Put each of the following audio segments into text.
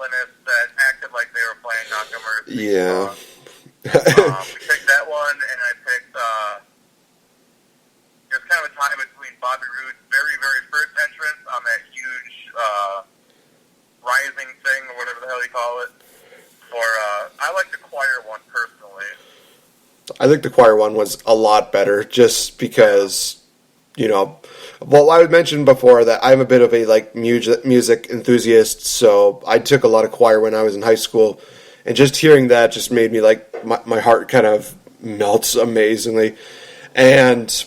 violinists that acted like they were playing Nakamura's theme Yeah. song. We picked that one, and I picked it was kind of a tie between Bobby Roode's very, very first entrance on that huge rising thing, or whatever the hell you call it. Or I like the choir one personally. I think the choir one was a lot better, just because, well, I mentioned before that I'm a bit of a music enthusiast, so I took a lot of choir when I was in high school, and just hearing that just made me my heart kind of melts amazingly, and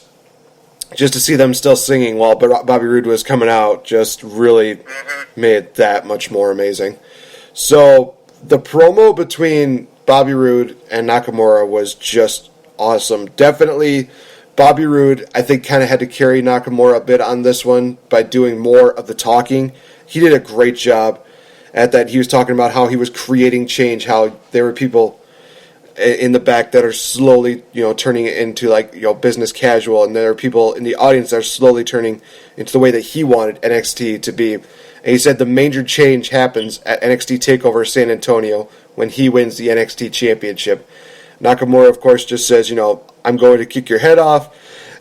just to see them still singing while Bobby Roode was coming out just really made it that much more amazing. So the promo between Bobby Roode and Nakamura was just awesome. Definitely, Bobby Roode, I think, kind of had to carry Nakamura a bit on this one by doing more of the talking. He did a great job at that. He was talking about how he was creating change, how there were people in the back that are slowly, turning it into business casual, and there are people in the audience that are slowly turning into the way that he wanted NXT to be. And he said the major change happens at NXT TakeOver San Antonio when he wins the NXT Championship. Nakamura, of course, just says, I'm going to kick your head off,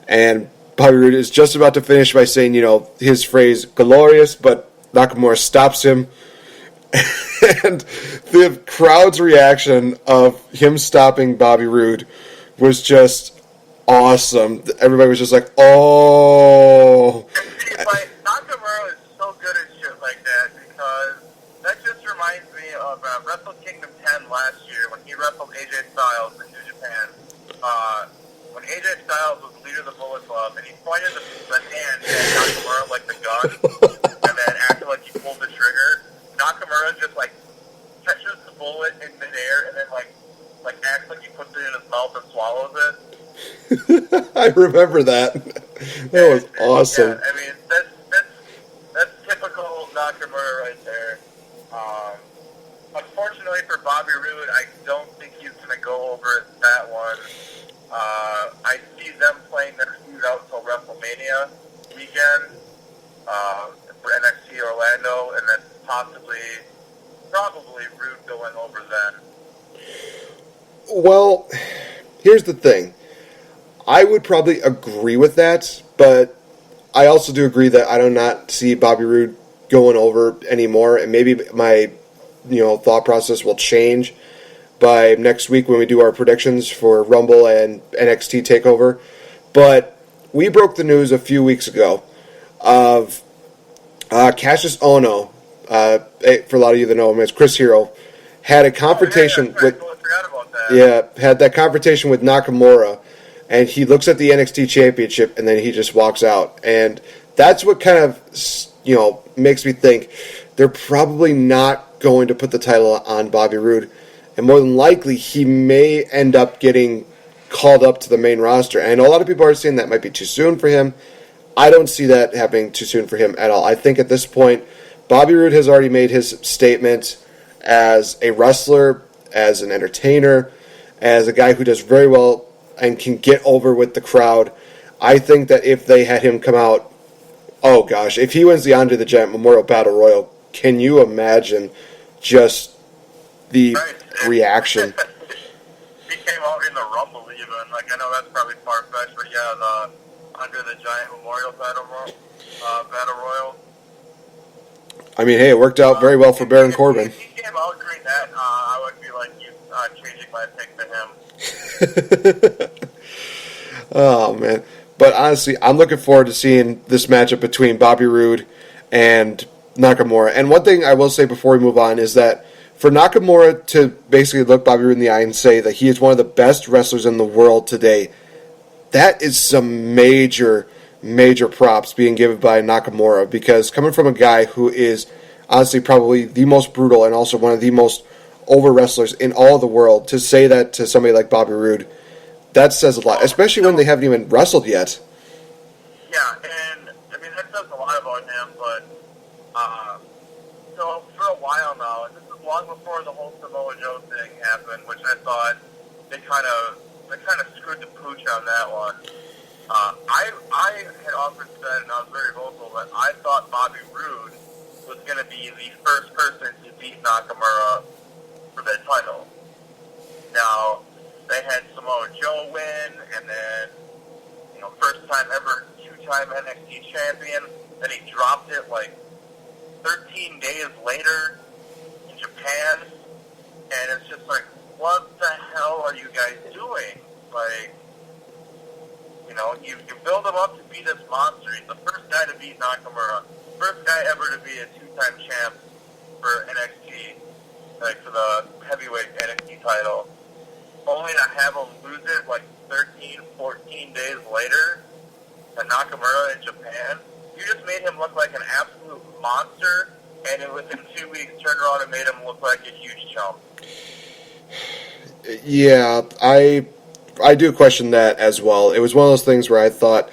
and Bobby Roode is just about to finish by saying, his phrase, glorious, but Nakamura stops him. And the crowd's reaction of him stopping Bobby Roode was just awesome. Everybody was just like, oh. Nakamura is so good at shit like that, because that just reminds me of Wrestle Kingdom 10 last year when he wrestled AJ Styles in New Japan. When AJ Styles was leader of the Bullet Club, and he pointed the hand at Nakamura like the gun, and then acted like he pulled the trigger. Nakamura just catches the bullet in midair and then acts like he puts it in his mouth and swallows it. I remember that. That was awesome. Yeah, I mean that's typical Nakamura right there. Unfortunately for Bobby Roode, I don't think he's going to go over that one. I see them playing their feud out until WrestleMania weekend for NXT Orlando, and then probably Roode going over then. Well, here's the thing. I would probably agree with that, but I also do agree that I do not see Bobby Roode going over anymore, and maybe my thought process will change by next week when we do our predictions for Rumble and NXT TakeOver. But we broke the news a few weeks ago of Cassius Ohno, for a lot of you that know him as Chris Hero, had a confrontation with had that confrontation with Nakamura, and he looks at the NXT Championship and then he just walks out, and that's what kind of makes me think they're probably not going to put the title on Bobby Roode, and more than likely he may end up getting called up to the main roster. And I know a lot of people are saying that might be too soon for him. I don't see that happening too soon for him at all. I think at this point, Bobby Roode has already made his statement as a wrestler, as an entertainer, as a guy who does very well and can get over with the crowd. I think that if they had him come out, oh gosh, if he wins the Andre the Giant Memorial Battle Royal, can you imagine just the reaction? He came out in the Rumble even. I know that's probably far-fetched, but yeah, the Andre the Giant Memorial Battle Royal. I mean, hey, it worked out very well for Baron Corbin. If he came out during that, I would be changing my pick to him. Oh, man. But honestly, I'm looking forward to seeing this matchup between Bobby Roode and Nakamura. And one thing I will say before we move on is that for Nakamura to basically look Bobby Roode in the eye and say that he is one of the best wrestlers in the world today, that is some major props being given by Nakamura, because coming from a guy who is honestly probably the most brutal and also one of the most over wrestlers in all of the world, to say that to somebody like Bobby Roode, that says a lot, especially when they haven't even wrestled yet. Yeah, and I mean that says a lot about him, but so for a while now, and this is long before the whole Samoa Joe thing happened, which I thought they kind of screwed the pooch on that one. I had often said, and I was very vocal, that I thought Bobby Roode was going to be the first person to beat Nakamura for the title. Now, they had Samoa Joe win, and then, first time ever, two-time NXT champion. Then he dropped it 13 days later in Japan, and it's just what the hell are you guys doing? You build him up to be this monster. He's the first guy to beat Nakamura, first guy ever to be a two-time champ for NXT, for the heavyweight NXT title, only to have him lose it 13, 14 days later to Nakamura in Japan. You just made him look like an absolute monster, and then within 2 weeks turned around and made him look like a huge chump. Yeah, I do question that as well. It was one of those things where I thought,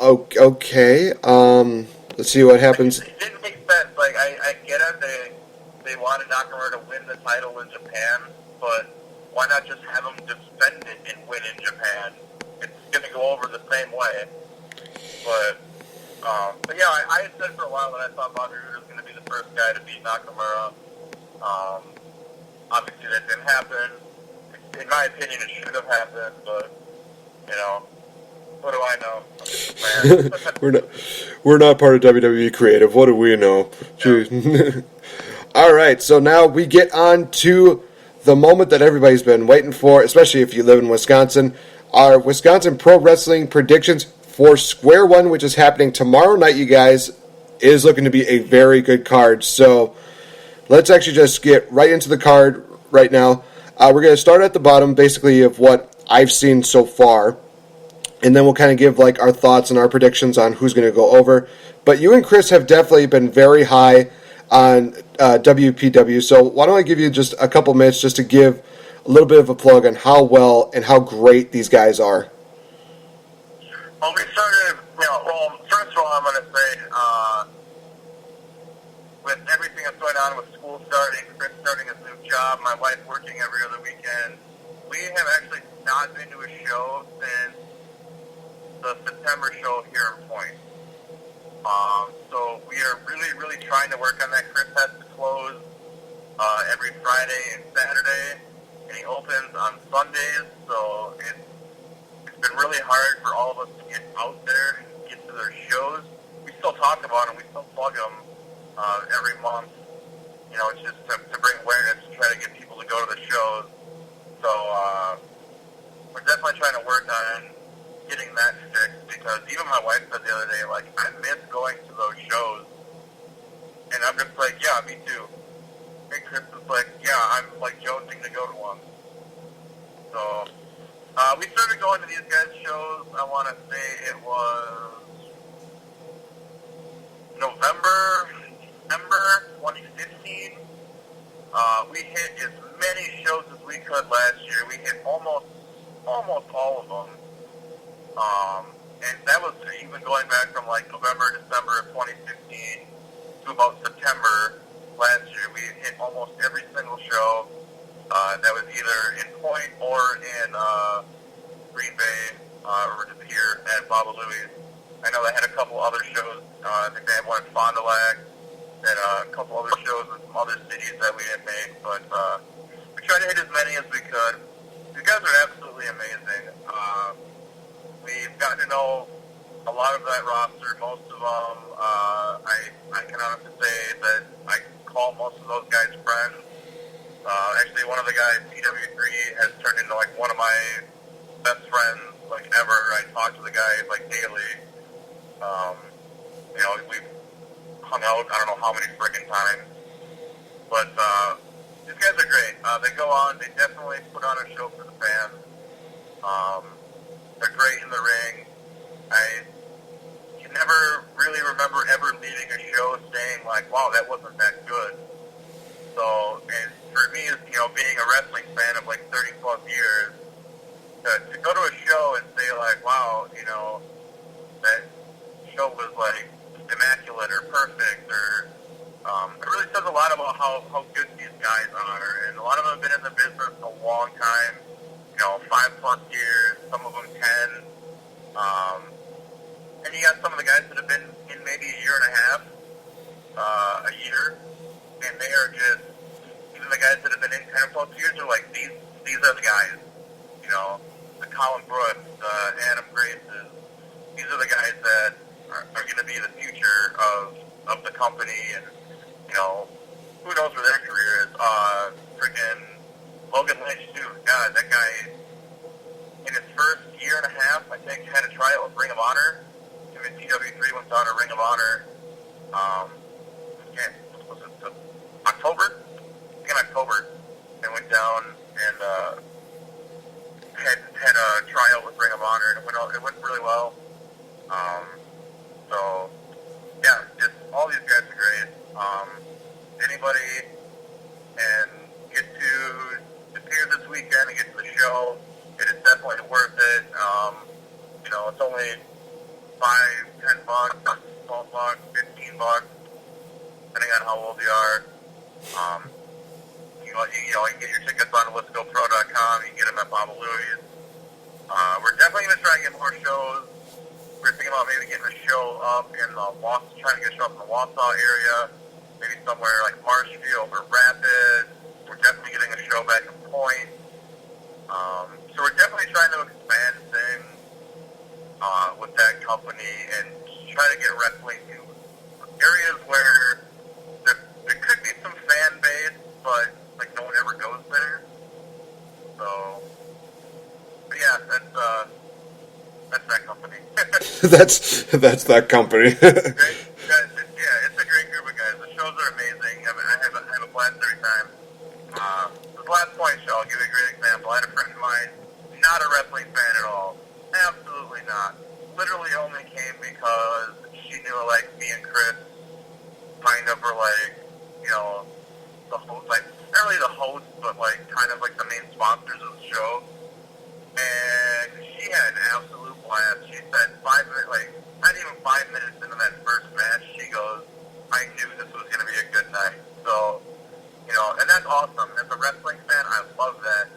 okay, let's see what happens. It didn't make sense. I get it. They wanted Nakamura to win the title in Japan, but why not just have him defend it and win in Japan? It's going to go over the same way. But yeah, I had said for a while that I thought Bobby Roode was going to be the first guy to beat Nakamura. Obviously, that didn't happen. In my opinion, it should have happened, but, what do I know? we're not part of WWE Creative. What do we know? Yeah. All right, so now we get on to the moment that everybody's been waiting for, especially if you live in Wisconsin. Our Wisconsin Pro Wrestling predictions for Square One, which is happening tomorrow night, you guys, is looking to be a very good card. So let's actually just get right into the card right now. We're going to start at the bottom, basically, of what I've seen so far. And then we'll kind of give our thoughts and our predictions on who's going to go over. But you and Chris have definitely been very high on WPW. So why don't I give you just a couple minutes just to give a little bit of a plug on how well and how great these guys are. Well, we started, first of all, I'm going to say, with everything that's going on with school starting, Chris starting his new job, my wife working every other weekend, we have actually not been to a show since the September show here in Point. So we are really, really trying to work on that. Chris has to close every Friday and Saturday, and he opens on Sundays, so it's been really hard for all of us to get out there and get to their shows. We still talk about them, we still plug them every month. It's just to bring awareness, to try to get people to go to the shows. So we're definitely trying to work on getting that fixed, because even my wife said the other day, I miss going to those shows. And I'm just yeah, me too. And Chris is yeah, I'm jonesing to go to one. So we started going to these guys' shows, I want to say it was November, December 2015. We hit as many shows as we could last year. We hit almost all of them. And that was even going back from November, December of 2015 to about September last year. We hit almost every single show that was either in Point or in Green Bay or just here at Baba Louie's. I know they had a couple other shows. I think they had one in Fond du Lac, and a couple other shows in some other cities that we didn't make. But we tried to hit as many as we could. These guys are absolutely amazing. We've gotten to know a lot of that roster, most of them. I can honestly say that I call most of those guys friends. Actually, one of the guys, PW3, has turned into one of my best friends ever. I talk to the guys daily. We've hung out I don't know how many friggin' times. But these guys are great. They go on. They definitely put on a show for the fans. They're great in the ring. I can never really remember ever leaving a show saying wow, that wasn't that good. So, and for me, being a wrestling fan of 30 plus years, to go to a show and say wow, that show was immaculate or perfect, or it really says a lot about how good these guys are. And a lot of them have been in the business a long time. 5 plus years, some of them 10. And you got some of the guys that have been in maybe a year and a half. a year, and they are just, even the guys that have been in 10 plus years are like, these are the guys, you know, the Colin Brooks, the Adam Graces, these are the guys that are going to be the future of the company, and, you know, who knows where their career is. Freaking Logan Lynch, too. God, that guy, in his first year and a half, I think, had a tryout with Ring of Honor. Him and TW3 went down to Ring of Honor. Was it October? I think in October. They went down and had a tryout with Ring of Honor, and it went really well. So, yeah, just all these guys are great. Anybody and get to appear this weekend and get to the show, it is definitely worth it. You know, it's only $5, $10, $12, $15, depending on how old you are. You can get your tickets on letsgopro.com. You can get them at Baba Louie's. We're definitely going to try and get more shows. We're thinking about maybe getting a show up in trying to get a show up in the Wausau area, maybe somewhere like Marshfield or Rapids. We're definitely getting a show back in Point. So we're definitely trying to expand things with that company and try to get wrestling to areas where there could be some fan base, but like no one ever goes there. So, but yeah, that's that company. that's that company. Great. Yeah, it's a great group of guys. The shows are amazing. I have a blast every time. The Last Point show, I'll give you a great example. I had a friend of mine, not a wrestling fan at all. Absolutely not. Literally only came because she knew like me and Chris kind of were like, you know, the host, like not really the host, but like kind of like the main sponsors of the show. And she had an absolute blast. She said 5 minutes, like not even 5 minutes into that first match, she goes, I knew this was going to be a good night. So, you know, and that's awesome. As a wrestling fan, I love that.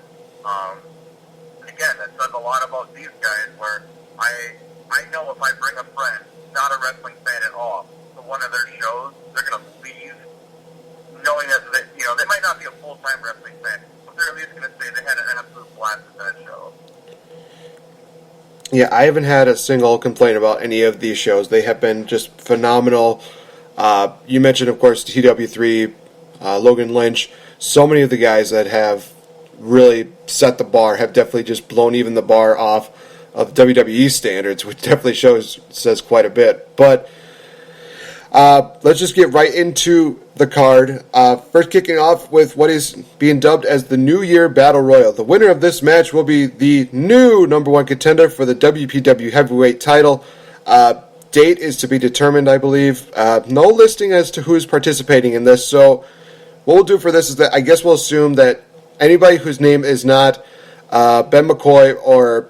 Again, that says a lot about these guys where I know if I bring a friend, not a wrestling fan at all, to one of their shows, they're going to leave knowing that, you know, they might not be a full-time wrestling fan, but they're at least going to say they had an absolute blast at that show. Yeah, I haven't had a single complaint about any of these shows. They have been just phenomenal. You mentioned, of course, TW3, Logan Lynch. So many of the guys that have really set the bar have definitely just blown even the bar off of WWE standards, which definitely says quite a bit. But let's just get right into the card. First kicking off with what is being dubbed as the New Year Battle Royal. The winner of this match will be the new number one contender for the WPW Heavyweight title. Date is to be determined, I believe. No listing as to who's participating in this. So what we'll do for this is that I guess we'll assume that anybody whose name is not Ben McCoy or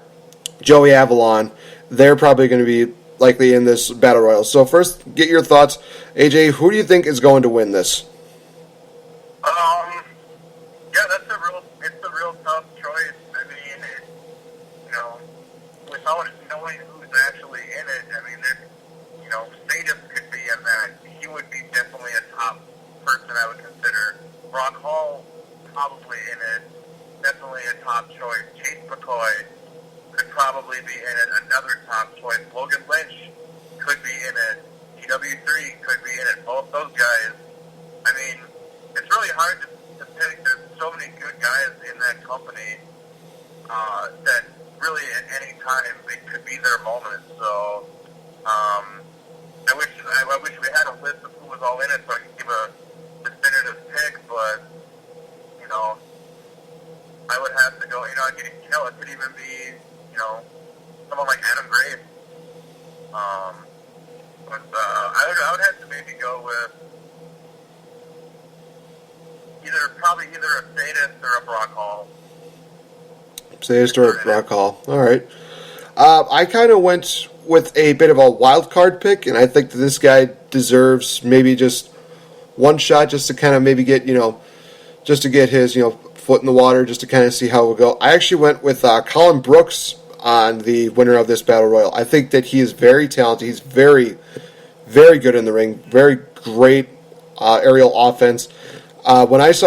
Joey Avalon, they're probably going to be likely in this battle royal. So first, get your thoughts. AJ, who do you think is going to win this? Yeah, it's a real tough choice. I mean, you know, without knowing who's actually in it, I mean, you know, Sadis could be in that. He would be definitely a top person I would consider. Brock Hall, probably in it. Definitely a top choice. Chase McCoy could probably be in it. Another top choice. Logan Lynch could be in it. TW3 could be in it. Both those guys. I mean, it's really hard to pick. There's so many good guys in that company that really at any time it could be their moment. So I wish we had a list of who was all in it so I could give a definitive pick, but you know, I would have to go. You know, it could even be, you know, someone like Adam Graves. But I would have to maybe go with either a Sadist or a Brock Hall. Sadist or Brock Hall. All right. I kind of went with a bit of a wild card pick, and I think that this guy deserves maybe just one shot, just to kind of maybe get, you know, just to get his, you know, foot in the water, just to kind of see how it will go. I actually went with Colin Brooks on the winner of this battle royal. I think that he is very talented. He's very, very good in the ring. Very great aerial offense. When I saw